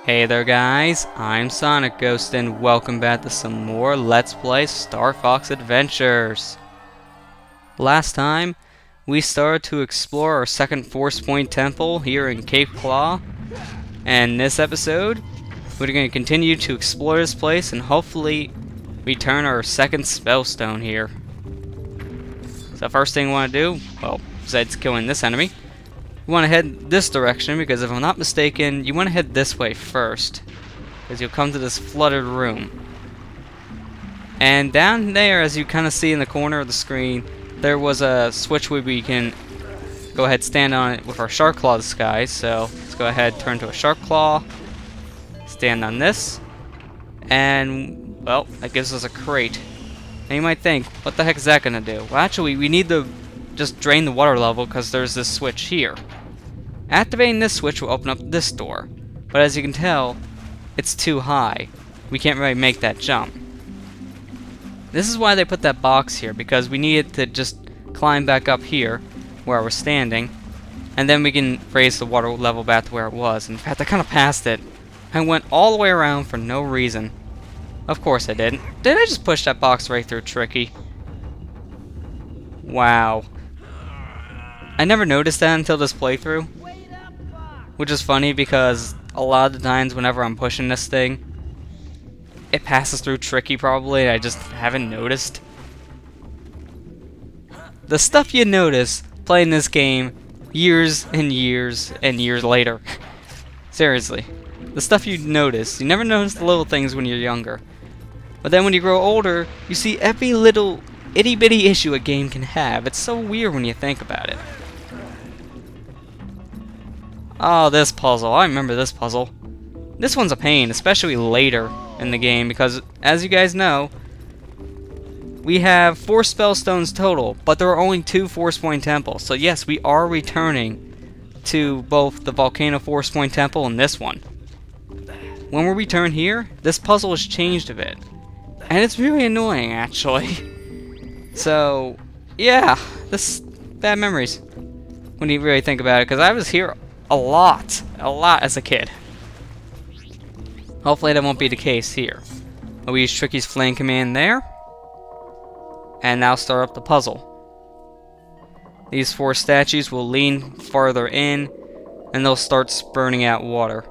Hey there guys, I'm SonicGhost and welcome back to some more Let's Play Star Fox Adventures. Last time, we started to explore our second Force Point Temple here in Cape Claw. And this episode, we're going to continue to explore this place and hopefully return our second Spellstone here. So first thing we want to do, well, besides killing this enemy, you want to head this direction because if I'm not mistaken, you want to head this way first. Because you'll come to this flooded room. And down there, as you kind of see in the corner of the screen, there was a switch where we can go ahead and stand on it with our Shark Claw disguise. So let's go ahead, turn to a Shark Claw, stand on this, and well, that gives us a crate. And you might think, what the heck is that going to do? Well, actually, we need to just drain the water level because there's this switch here. Activating this switch will open up this door, but as you can tell, it's too high. We can't really make that jump. This is why they put that box here, because we needed to just climb back up here where we're standing, and then we can raise the water level back to where it was. In fact, I kind of passed it. I went all the way around for no reason. Of course I didn't. Did I just push that box right through Tricky? Wow. I never noticed that until this playthrough. Which is funny because a lot of the times whenever I'm pushing this thing, it passes through Tricky probably, and I just haven't noticed. The stuff you notice playing this game years and years and years later. Seriously. The stuff you notice. You never notice the little things when you're younger. But then when you grow older, you see every little itty bitty issue a game can have. It's so weird when you think about it. Oh, this puzzle. I remember this puzzle. This one's a pain, especially later in the game, because as you guys know, we have 4 Spellstones total, but there are only 2 Force Point Temples. So yes, we are returning to both the Volcano Force Point Temple and this one. When we return here, this puzzle has changed a bit. And it's really annoying, actually. So, yeah, this bad memories when you really think about it, because I was here a lot as a kid. Hopefully that won't be the case here. We use Tricky's flame command there, and now start up the puzzle. These 4 statues will lean farther in, and they'll start spurting out water.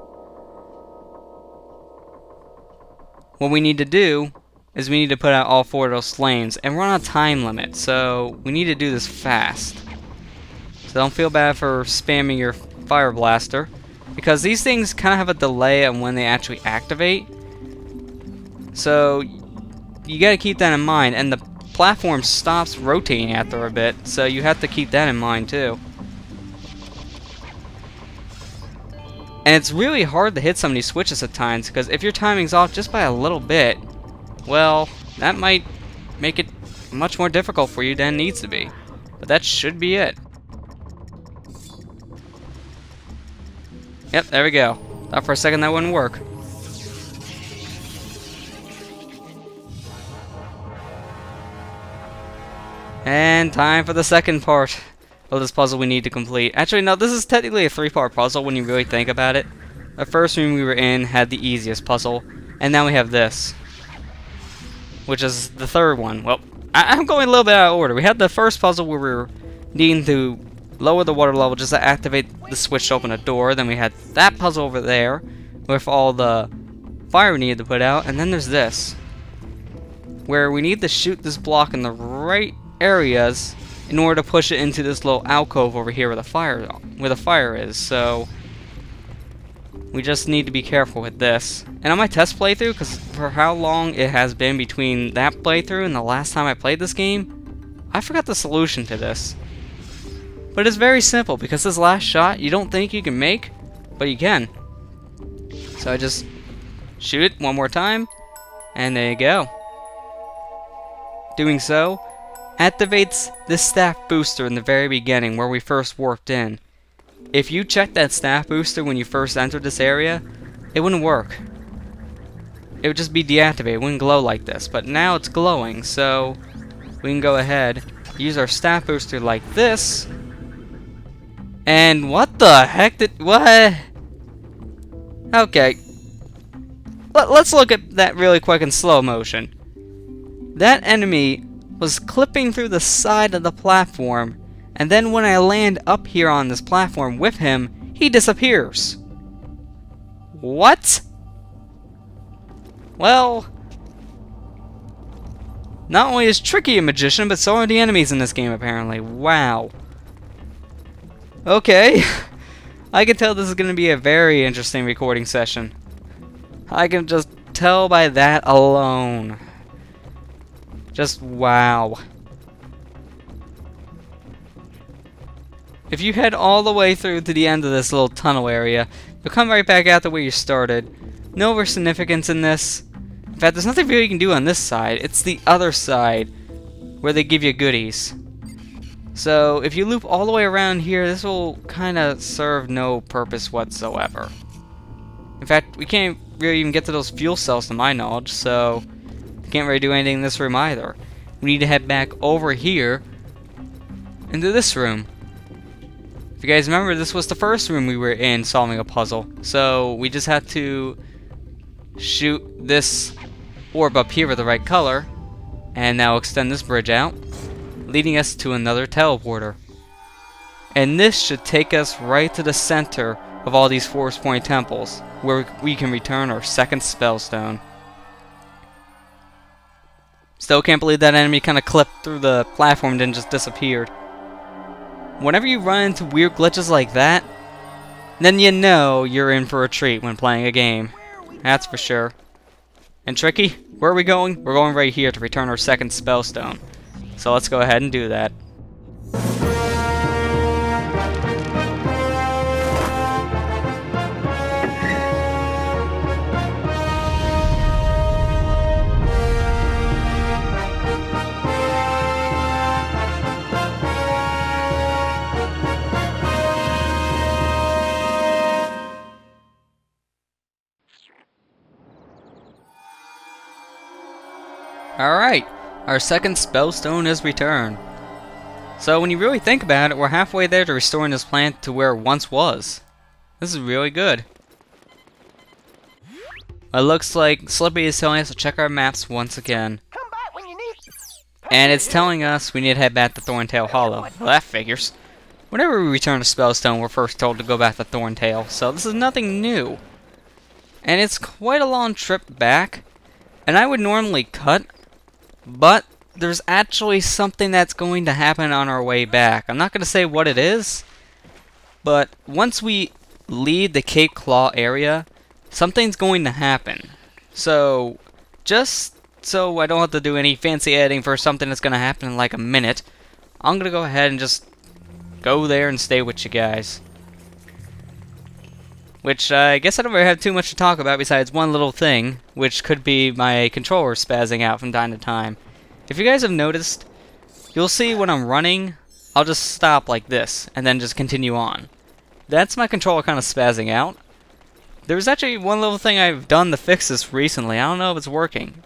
What we need to do is we need to put out all 4 of those flames, and we're on a time limit, so we need to do this fast. So don't feel bad for spamming your fire blaster, because these things kind of have a delay on when they actually activate. So you got to keep that in mind, and the platform stops rotating after a bit, so you have to keep that in mind too. And it's really hard to hit some of these switches at times, because if your timing's off just by a little bit, well, that might make it much more difficult for you than it needs to be. But that should be it. Yep, there we go. Thought for a second that wouldn't work. And time for the second part of this puzzle we need to complete. Actually, no, this is technically a 3-part puzzle when you really think about it. The first room we were in had the easiest puzzle, and now we have this, which is the third one. Well, I'm going a little bit out of order. We had the first puzzle where we were needing to lower the water level just to activate the switch to open a door. Then we had that puzzle over there with all the fire we needed to put out. And then there's this, where we need to shoot this block in the right areas in order to push it into this little alcove over here where the fire is. So we just need to be careful with this. And on my test playthrough, because for how long it has been between that playthrough and the last time I played this game, I forgot the solution to this. But it's very simple, because this last shot you don't think you can make, but you can. So I just shoot it one more time, and there you go. Doing so activates this staff booster in the very beginning where we first warped in. If you checked that staff booster when you first entered this area, it wouldn't work. It would just be deactivated. It wouldn't glow like this, but now it's glowing, so we can go ahead, use our staff booster like this. And what the heck did... what? Okay. let's look at that really quick in slow motion. That enemy was clipping through the side of the platform, and then when I land up here on this platform with him, he disappears. What? Well, not only is Tricky a magician, but so are the enemies in this game apparently. Wow. Okay. I can tell this is going to be a very interesting recording session. I can just tell by that alone. Just wow. If you head all the way through to the end of this little tunnel area, you'll come right back out to where you started. No real significance in this. In fact, there's nothing really you can do on this side. It's the other side where they give you goodies. So if you loop all the way around here, this will kind of serve no purpose whatsoever. In fact, we can't really even get to those fuel cells to my knowledge, so we can't really do anything in this room either. We need to head back over here into this room. If you guys remember, this was the first room we were in solving a puzzle. So we just had to shoot this orb up here with the right color, and now extend this bridge out, leading us to another teleporter. And this should take us right to the center of all these Force Point temples, where we can return our second spellstone. Still can't believe that enemy kind of clipped through the platform and then just disappeared. Whenever you run into weird glitches like that, then you know you're in for a treat when playing a game. That's for sure. And Tricky, where are we going? We're going right here to return our second spellstone. So let's go ahead and do that. Alright, our second spellstone is returned. So when you really think about it, we're halfway there to restoring this planet to where it once was. This is really good. It looks like Slippy is telling us to check our maps once again. And it's telling us we need to head back to Thorntail Hollow. Well, that figures. Whenever we return to Spellstone, we're first told to go back to Thorntail, so this is nothing new. And it's quite a long trip back, and I would normally cut, but there's actually something that's going to happen on our way back. I'm not going to say what it is, but once we leave the Cape Claw area, something's going to happen. So, just so I don't have to do any fancy editing for something that's going to happen in like a minute, I'm going to go ahead and just go there and stay with you guys. Which, I guess I don't really have too much to talk about besides one little thing, which could be my controller spazzing out from time to time. If you guys have noticed, you'll see when I'm running, I'll just stop like this, and then just continue on. That's my controller kind of spazzing out. There's actually one little thing I've done to fix this recently. I don't know if it's working.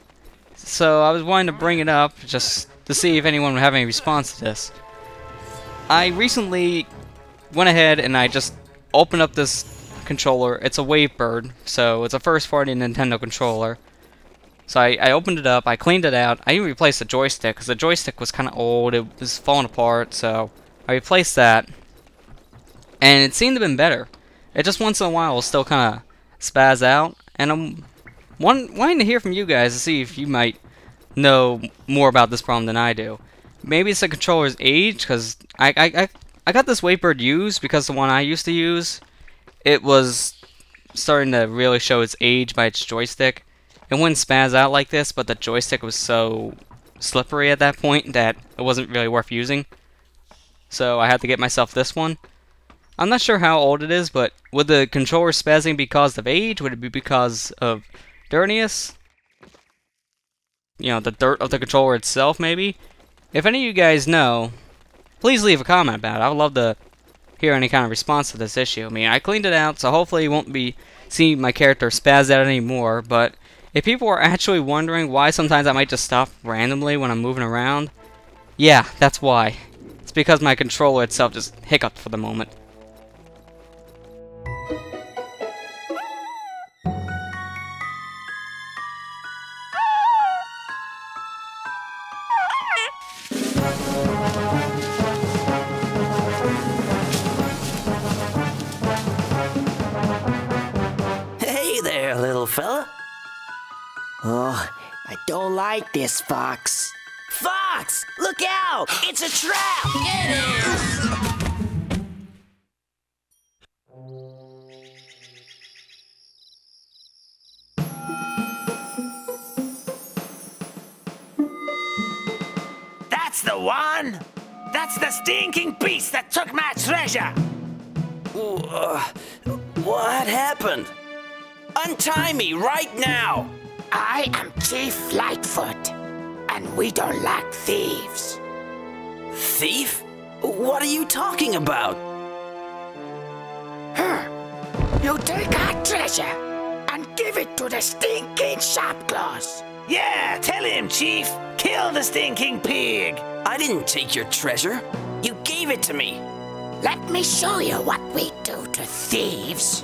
So I was wanting to bring it up, just to see if anyone would have any response to this. I recently went ahead and I just opened up this controller. It's a Wavebird, so it's a first-party Nintendo controller. So I opened it up, I cleaned it out, I even replaced the joystick, because the joystick was kind of old, it was falling apart, so I replaced that, and it seemed to have been better. It just once in a while will still kind of spaz out, and I'm wanting to hear from you guys to see if you might know more about this problem than I do. Maybe it's the controller's age, because I got this Wavebird used, because the one I used to use, it was starting to really show its age by its joystick. It wouldn't spaz out like this, but the joystick was so slippery at that point that it wasn't really worth using. So I had to get myself this one. I'm not sure how old it is, but would the controller spazzing be because of age? Would it be because of dirtiness? You know, the dirt of the controller itself, maybe? If any of you guys know, please leave a comment about it. I would love to hear any kind of response to this issue. I mean, I cleaned it out, so hopefully you won't be seeing my character spaz out anymore, but if people are actually wondering why sometimes I might just stop randomly when I'm moving around, yeah, that's why. It's because my controller itself just hiccuped for the moment. fella? Oh, I don't like this, Fox. Fox! Look out! It's a trap! Get him! That's the one! That's the stinking beast that took my treasure! What happened? Untie me right now! I am Chief Lightfoot, and we don't like thieves. Thief? What are you talking about? You take our treasure and give it to the stinking Sharpclaws. Yeah, tell him, Chief! Kill the stinking pig! I didn't take your treasure. You gave it to me. Let me show you what we do to thieves.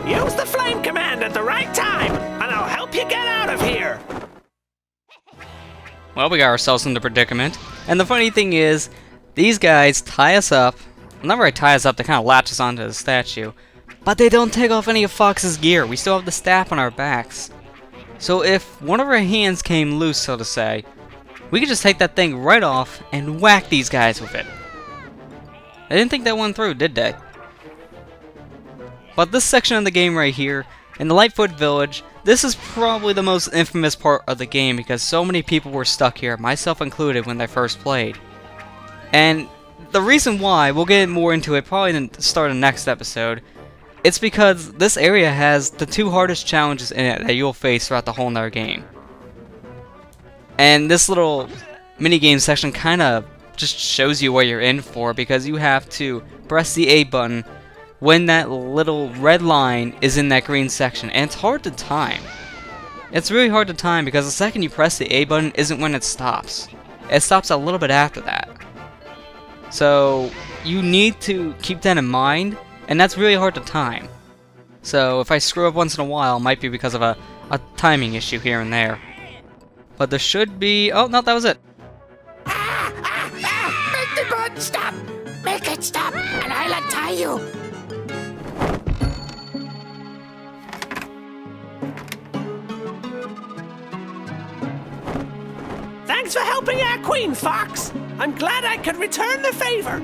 Use the flame command at the right time, and I'll help you get out of here! Well, we got ourselves in the predicament. And the funny thing is, these guys tie us up. Whenever I tie us up, they kind of latch us onto the statue. But they don't take off any of Fox's gear. We still have the staff on our backs. So if one of our hands came loose, so to say, we could just take that thing right off and whack these guys with it. They didn't think that one through, did they? But this section of the game right here, in the Lightfoot Village, this is probably the most infamous part of the game because so many people were stuck here, myself included, when they first played. And the reason why, we'll get more into it probably in the start of the next episode, it's because this area has the two hardest challenges in it that you'll face throughout the whole entire game. And this little minigame section kind of just shows you what you're in for because you have to press the A button when that little red line is in that green section, and it's hard to time. It's really hard to time because the second you press the A button isn't when it stops. It stops a little bit after that. So you need to keep that in mind, and that's really hard to time. So if I screw up once in a while, it might be because of a timing issue here and there. But there should be... oh, no, that was it. Make the button stop! Make it stop, and I'll untie you! Thanks for helping our queen, Fox! I'm glad I could return the favor!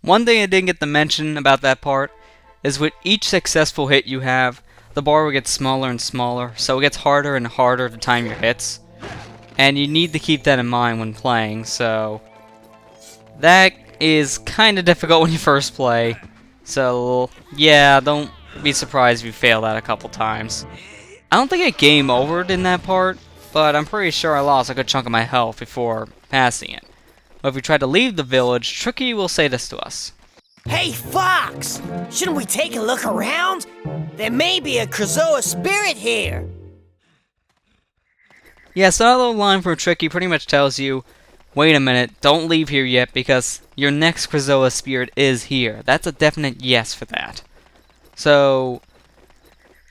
One thing I didn't get to mention about that part is with each successful hit you have, the bar will get smaller and smaller, so it gets harder and harder to time your hits. And you need to keep that in mind when playing, so that is kind of difficult when you first play. So yeah, don't be surprised if you fail that a couple times. I don't think I game overed in that part, but I'm pretty sure I lost a good chunk of my health before passing it. But if we try to leave the village, Tricky will say this to us. Hey, Fox! Shouldn't we take a look around? There may be a Krazoa spirit here. Yeah, so that little line from Tricky pretty much tells you, wait a minute, don't leave here yet because your next Krazoa spirit is here. That's a definite yes for that. So,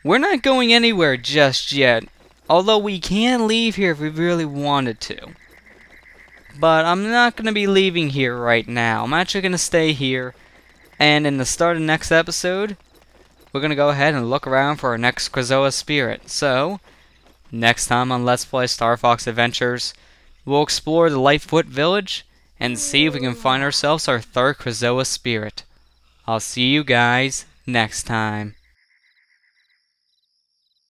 we're not going anywhere just yet, although we can leave here if we really wanted to. But I'm not going to be leaving here right now. I'm actually going to stay here, and in the start of the next episode, we're going to go ahead and look around for our next Krazoa spirit. So, next time on Let's Play Star Fox Adventures, we'll explore the Lightfoot Village and see if we can find ourselves our third Krazoa spirit. I'll see you guys next time.